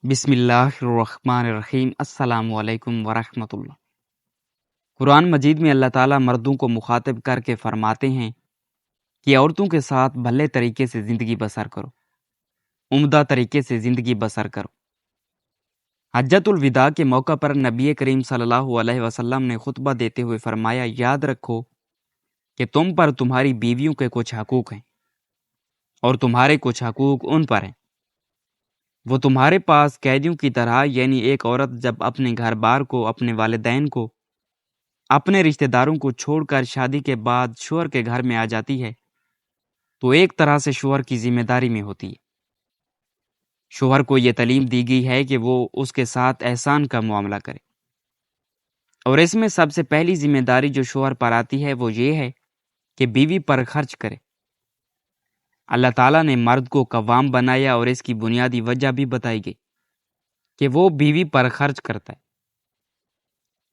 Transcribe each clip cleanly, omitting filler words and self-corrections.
بسم اللہ الرحمن الرحیم۔ السلام علیکم ورحمۃ اللہ۔ قرآن مجید میں اللہ تعالیٰ مردوں کو مخاطب کر کے فرماتے ہیں کہ عورتوں کے ساتھ بھلے طریقے سے زندگی بسر کرو، عمدہ طریقے سے زندگی بسر کرو۔ حجۃ الوداع کے موقع پر نبی کریم صلی اللہ علیہ وسلم نے خطبہ دیتے ہوئے فرمایا، یاد رکھو کہ تم پر تمہاری بیویوں کے کچھ حقوق ہیں اور تمہارے کچھ حقوق ان پر ہیں۔ وہ تمہارے پاس قیدیوں کی طرح، یعنی ایک عورت جب اپنے گھر بار کو، اپنے والدین کو، اپنے رشتہ داروں کو چھوڑ کر شادی کے بعد شوہر کے گھر میں آ جاتی ہے تو ایک طرح سے شوہر کی ذمہ داری میں ہوتی ہے۔ شوہر کو یہ تعلیم دی گئی ہے کہ وہ اس کے ساتھ احسان کا معاملہ کرے، اور اس میں سب سے پہلی ذمہ داری جو شوہر پر آتی ہے وہ یہ ہے کہ بیوی پر خرچ کرے۔ اللہ تعالیٰ نے مرد کو قوام بنایا اور اس کی بنیادی وجہ بھی بتائی گئی کہ وہ بیوی پر خرچ کرتا ہے۔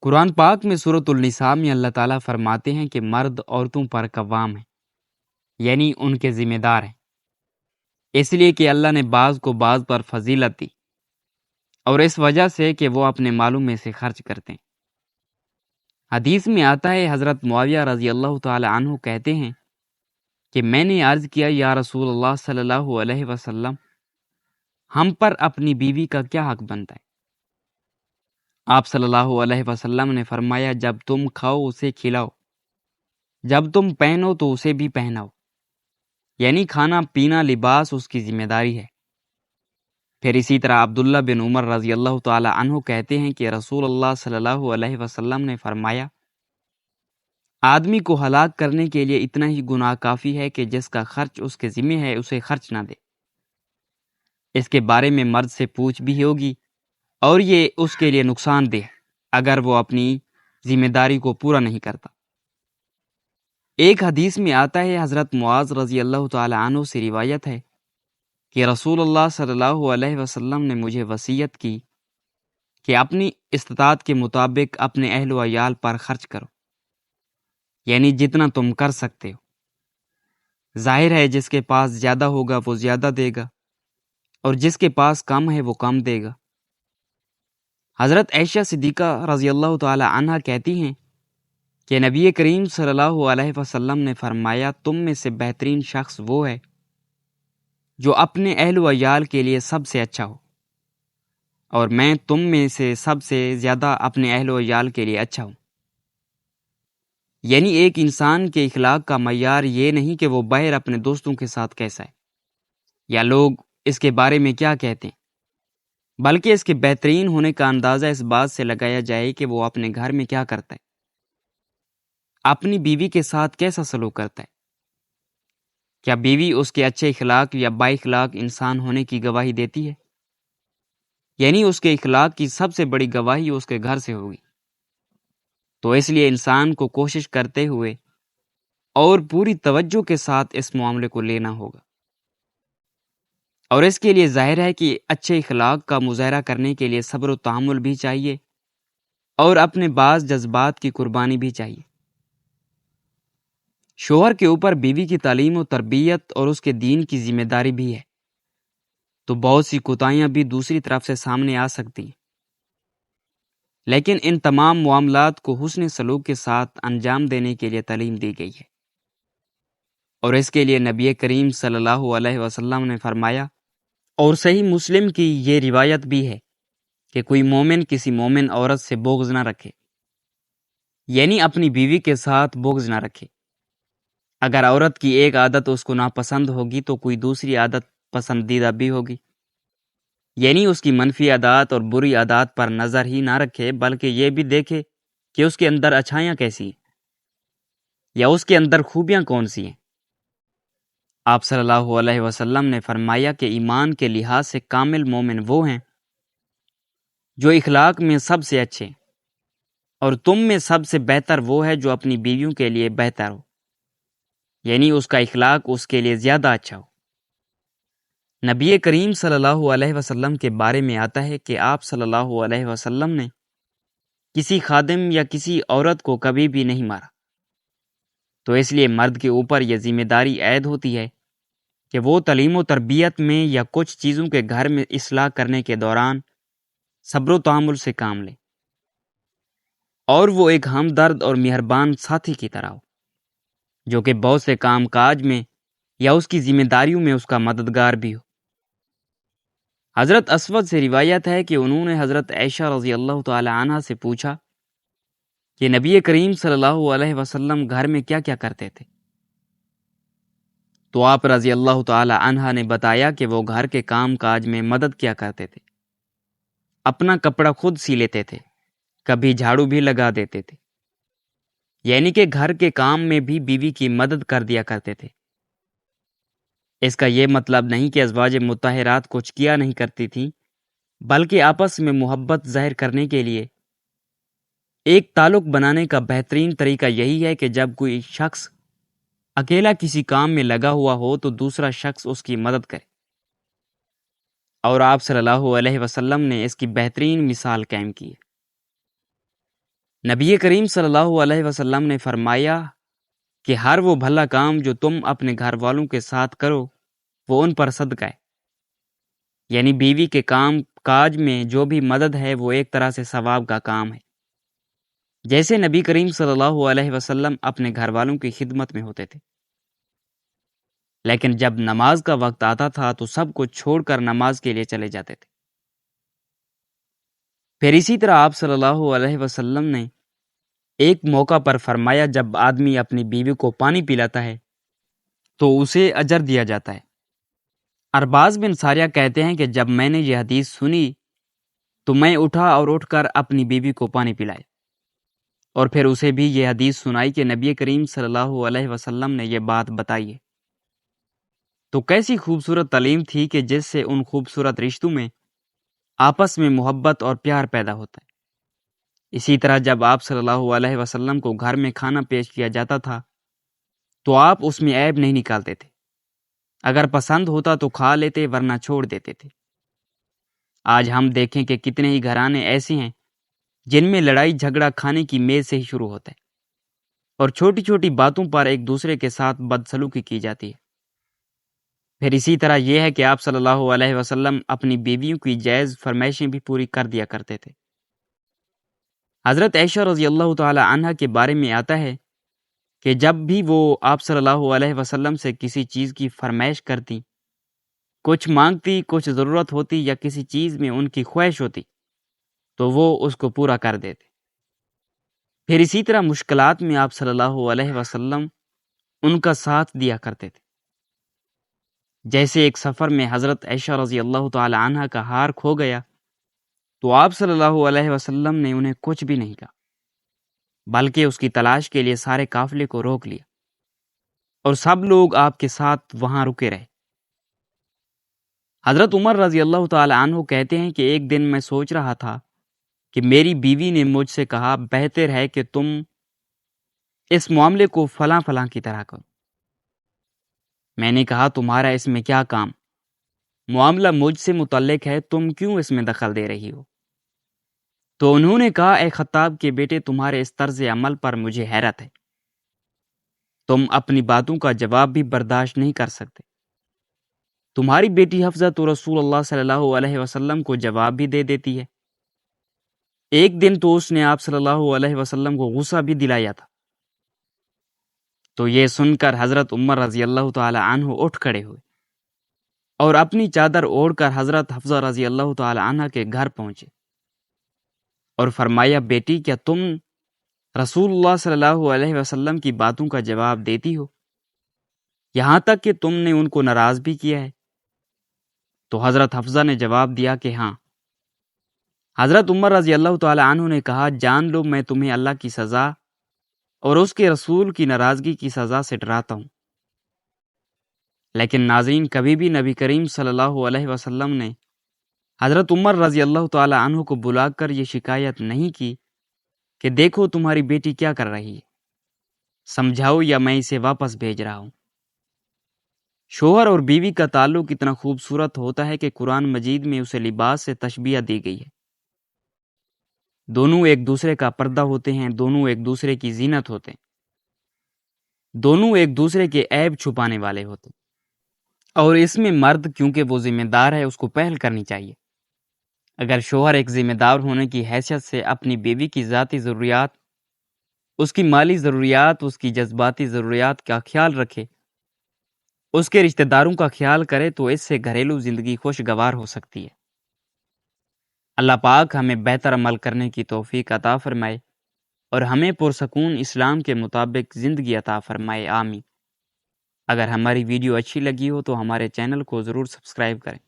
قرآن پاک میں سورۃ النساء میں اللہ تعالیٰ فرماتے ہیں کہ مرد عورتوں پر قوام ہیں، یعنی ان کے ذمہ دار ہیں، اس لیے کہ اللہ نے بعض کو بعض پر فضیلت دی اور اس وجہ سے کہ وہ اپنے مالوں میں سے خرچ کرتے ہیں۔ حدیث میں آتا ہے، حضرت معاویہ رضی اللہ تعالی عنہ کہتے ہیں کہ میں نے عرض کیا، یا رسول اللہ صلی اللہ علیہ وسلم، ہم پر اپنی بیوی کا کیا حق بنتا ہے؟ آپ صلی اللہ علیہ وسلم نے فرمایا، جب تم کھاؤ اسے کھلاؤ، جب تم پہنو تو اسے بھی پہناؤ، یعنی کھانا پینا لباس اس کی ذمہ داری ہے۔ پھر اسی طرح عبداللہ بن عمر رضی اللہ تعالی عنہ کہتے ہیں کہ رسول اللہ صلی اللہ علیہ وسلم نے فرمایا، آدمی کو ہلاک کرنے کے لیے اتنا ہی گناہ کافی ہے کہ جس کا خرچ اس کے ذمہ ہے اسے خرچ نہ دے۔ اس کے بارے میں مرد سے پوچھ بھی ہوگی اور یہ اس کے لیے نقصان دہ اگر وہ اپنی ذمہ داری کو پورا نہیں کرتا۔ ایک حدیث میں آتا ہے، حضرت معاذ رضی اللہ تعالی عنہ سے روایت ہے کہ رسول اللہ صلی اللہ علیہ وسلم نے مجھے وصیت کی کہ اپنی استطاعت کے مطابق اپنے اہل و عیال پر خرچ کرو، یعنی جتنا تم کر سکتے ہو۔ ظاہر ہے جس کے پاس زیادہ ہوگا وہ زیادہ دے گا اور جس کے پاس کم ہے وہ کم دے گا۔ حضرت عائشہ صدیقہ رضی اللہ تعالی عنہا کہتی ہیں کہ نبی کریم صلی اللہ علیہ وسلم نے فرمایا، تم میں سے بہترین شخص وہ ہے جو اپنے اہل و عیال کے لیے سب سے اچھا ہو، اور میں تم میں سے سب سے زیادہ اپنے اہل و عیال کے لیے اچھا ہوں۔ یعنی ایک انسان کے اخلاق کا معیار یہ نہیں کہ وہ باہر اپنے دوستوں کے ساتھ کیسا ہے یا لوگ اس کے بارے میں کیا کہتے ہیں، بلکہ اس کے بہترین ہونے کا اندازہ اس بات سے لگایا جائے کہ وہ اپنے گھر میں کیا کرتا ہے، اپنی بیوی کے ساتھ کیسا سلوک کرتا ہے۔ کیا بیوی اس کے اچھے اخلاق یا با اخلاق انسان ہونے کی گواہی دیتی ہے؟ یعنی اس کے اخلاق کی سب سے بڑی گواہی اس کے گھر سے ہوگی۔ تو اس لیے انسان کو کوشش کرتے ہوئے اور پوری توجہ کے ساتھ اس معاملے کو لینا ہوگا، اور اس کے لیے ظاہر ہے کہ اچھے اخلاق کا مظاہرہ کرنے کے لیے صبر و تحمل بھی چاہیے اور اپنے بعض جذبات کی قربانی بھی چاہیے۔ شوہر کے اوپر بیوی کی تعلیم و تربیت اور اس کے دین کی ذمہ داری بھی ہے، تو بہت سی کوتاہیاں بھی دوسری طرف سے سامنے آ سکتی ہیں، لیکن ان تمام معاملات کو حسن سلوک کے ساتھ انجام دینے کے لیے تعلیم دی گئی ہے، اور اس کے لیے نبی کریم صلی اللہ علیہ وسلم نے فرمایا، اور صحیح مسلم کی یہ روایت بھی ہے کہ کوئی مومن کسی مومن عورت سے بغض نہ رکھے، یعنی اپنی بیوی کے ساتھ بغض نہ رکھے۔ اگر عورت کی ایک عادت اس کو ناپسند ہوگی تو کوئی دوسری عادت پسندیدہ بھی ہوگی، یعنی اس کی منفی عادات اور بری عادات پر نظر ہی نہ رکھے، بلکہ یہ بھی دیکھے کہ اس کے اندر اچھائیاں کیسی ہیں یا اس کے اندر خوبیاں کون سی ہیں۔ آپ صلی اللہ علیہ وسلم نے فرمایا کہ ایمان کے لحاظ سے کامل مومن وہ ہیں جو اخلاق میں سب سے اچھے ہیں، اور تم میں سب سے بہتر وہ ہے جو اپنی بیویوں کے لیے بہتر ہو، یعنی اس کا اخلاق اس کے لیے زیادہ اچھا ہو۔ نبی کریم صلی اللہ علیہ وسلم کے بارے میں آتا ہے کہ آپ صلی اللہ علیہ وسلم نے کسی خادم یا کسی عورت کو کبھی بھی نہیں مارا، تو اس لیے مرد کے اوپر یہ ذمہ داری عائد ہوتی ہے کہ وہ تعلیم و تربیت میں یا کچھ چیزوں کے گھر میں اصلاح کرنے کے دوران صبر و تحمل سے کام لے، اور وہ ایک ہمدرد اور مہربان ساتھی کی طرح ہو، جو کہ بہت سے کام کاج میں یا اس کی ذمہ داریوں میں اس کا مددگار بھی ہو۔ حضرت اسود سے روایت ہے کہ انہوں نے حضرت عائشہ رضی اللہ تعالی عنہ سے پوچھا کہ نبی کریم صلی اللہ علیہ وسلم گھر میں کیا کیا کرتے تھے؟ تو آپ رضی اللہ تعالی عنہ نے بتایا کہ وہ گھر کے کام کاج میں مدد کیا کرتے تھے، اپنا کپڑا خود سی لیتے تھے، کبھی جھاڑو بھی لگا دیتے تھے، یعنی کہ گھر کے کام میں بھی بیوی کی مدد کر دیا کرتے تھے۔ اس کا یہ مطلب نہیں کہ ازواج مطہرات کچھ کیا نہیں کرتی تھیں، بلکہ آپس میں محبت ظاہر کرنے کے لیے ایک تعلق بنانے کا بہترین طریقہ یہی ہے کہ جب کوئی شخص اکیلا کسی کام میں لگا ہوا ہو تو دوسرا شخص اس کی مدد کرے، اور آپ صلی اللہ علیہ وسلم نے اس کی بہترین مثال قائم کی ہے۔ نبی کریم صلی اللہ علیہ وسلم نے فرمایا کہ ہر وہ بھلا کام جو تم اپنے گھر والوں کے ساتھ کرو وہ ان پر صدقہ ہے، یعنی بیوی کے کام کاج میں جو بھی مدد ہے وہ ایک طرح سے ثواب کا کام ہے، جیسے نبی کریم صلی اللہ علیہ وسلم اپنے گھر والوں کی خدمت میں ہوتے تھے۔ لیکن جب نماز کا وقت آتا تھا تو سب کچھ چھوڑ کر نماز کے لیے چلے جاتے تھے۔ پھر اسی طرح آپ صلی اللہ علیہ وسلم نے ایک موقع پر فرمایا جب آدمی اپنی بیوی کو پانی پلاتا ہے تو اسے اجر دیا جاتا ہے۔ ارباز بن ساریہ کہتے ہیں کہ جب میں نے یہ حدیث سنی تو میں اٹھا اور اٹھ کر اپنی بیوی کو پانی پلایا، اور پھر اسے بھی یہ حدیث سنائی کہ نبی کریم صلی اللہ علیہ وسلم نے یہ بات بتائی ہے۔ تو کیسی خوبصورت تعلیم تھی کہ جس سے ان خوبصورت رشتوں میں آپس میں محبت اور پیار پیدا ہوتا ہے۔ اسی طرح جب آپ صلی اللہ علیہ وسلم کو گھر میں کھانا پیش کیا جاتا تھا تو آپ اس میں عیب نہیں نکالتے تھے، اگر پسند ہوتا تو کھا لیتے ورنہ چھوڑ دیتے تھے۔ آج ہم دیکھیں کہ کتنے ہی گھرانے ایسے ہیں جن میں لڑائی جھگڑا کھانے کی میز سے ہی شروع ہوتا ہے، اور چھوٹی چھوٹی باتوں پر ایک دوسرے کے ساتھ بدسلوکی کی جاتی ہے۔ پھر اسی طرح یہ ہے کہ آپ صلی اللہ علیہ وسلم اپنی بیویوں کی جائز فرمائشیں بھی پوری کر دیا کرتے تھے۔ حضرت عائشہ رضی اللہ تعالی عنہ کے بارے میں آتا ہے کہ جب بھی وہ آپ صلی اللہ علیہ وسلم سے کسی چیز کی فرمائش کرتی، کچھ مانگتی، کچھ ضرورت ہوتی یا کسی چیز میں ان کی خواہش ہوتی تو وہ اس کو پورا کر دیتے۔ پھر اسی طرح مشکلات میں آپ صلی اللہ علیہ وسلم ان کا ساتھ دیا کرتے تھے۔ جیسے ایک سفر میں حضرت عائشہ رضی اللہ تعالی عنہ کا ہار کھو گیا تو آپ صلی اللہ علیہ وسلم نے انہیں کچھ بھی نہیں کہا، بلکہ اس کی تلاش کے لیے سارے قافلے کو روک لیا، اور سب لوگ آپ کے ساتھ وہاں رکے رہے۔ حضرت عمر رضی اللہ تعالی عنہ کہتے ہیں کہ ایک دن میں سوچ رہا تھا کہ میری بیوی نے مجھ سے کہا بہتر ہے کہ تم اس معاملے کو فلاں فلاں کی طرح کرو۔ میں نے کہا تمہارا اس میں کیا کام؟ معاملہ مجھ سے متعلق ہے، تم کیوں اس میں دخل دے رہی ہو؟ تو انہوں نے کہا اے خطاب کے بیٹے، تمہارے اس طرز عمل پر مجھے حیرت ہے، تم اپنی باتوں کا جواب بھی برداشت نہیں کر سکتے۔ تمہاری بیٹی حفصہ تو رسول اللہ صلی اللہ علیہ وسلم کو جواب بھی دے دیتی ہے۔ ایک دن تو اس نے آپ صلی اللہ علیہ وسلم کو غصہ بھی دلایا تھا۔ تو یہ سن کر حضرت عمر رضی اللہ تعالی عنہ اٹھ کھڑے ہوئے اور اپنی چادر اوڑھ کر حضرت حفصہ رضی اللہ تعالی عنہ کے گھر پہنچے اور فرمایا بیٹی، کیا تم رسول اللہ صلی اللہ علیہ وسلم کی باتوں کا جواب دیتی ہو، یہاں تک کہ تم نے ان کو ناراض بھی کیا ہے؟ تو حضرت حفصہ نے جواب دیا کہ ہاں۔ حضرت عمر رضی اللہ تعالی عنہ نے کہا جان لو میں تمہیں اللہ کی سزا اور اس کے رسول کی ناراضگی کی سزا سے ڈراتا ہوں۔ لیکن ناظرین، کبھی بھی نبی کریم صلی اللہ علیہ وسلم نے حضرت عمر رضی اللہ تعالی عنہ کو بلا کر یہ شکایت نہیں کی کہ دیکھو تمہاری بیٹی کیا کر رہی ہے، سمجھاؤ یا میں اسے واپس بھیج رہا ہوں۔ شوہر اور بیوی کا تعلق اتنا خوبصورت ہوتا ہے کہ قرآن مجید میں اسے لباس سے تشبیہ دی گئی ہے۔ دونوں ایک دوسرے کا پردہ ہوتے ہیں، دونوں ایک دوسرے کی زینت ہوتے ہیں، دونوں ایک دوسرے کے عیب چھپانے والے ہوتے ہیں، اور اس میں مرد کیونکہ وہ ذمہ دار ہے اس کو پہل کرنی چاہیے۔ اگر شوہر ایک ذمہ دار ہونے کی حیثیت سے اپنی بیوی کی ذاتی ضروریات، اس کی مالی ضروریات، اس کی جذباتی ضروریات کا خیال رکھے، اس کے رشتہ داروں کا خیال کرے، تو اس سے گھریلو زندگی خوشگوار ہو سکتی ہے۔ اللہ پاک ہمیں بہتر عمل کرنے کی توفیق عطا فرمائے اور ہمیں پرسکون اسلام کے مطابق زندگی عطا فرمائے، آمین۔ اگر ہماری ویڈیو اچھی لگی ہو تو ہمارے چینل کو ضرور سبسکرائب کریں۔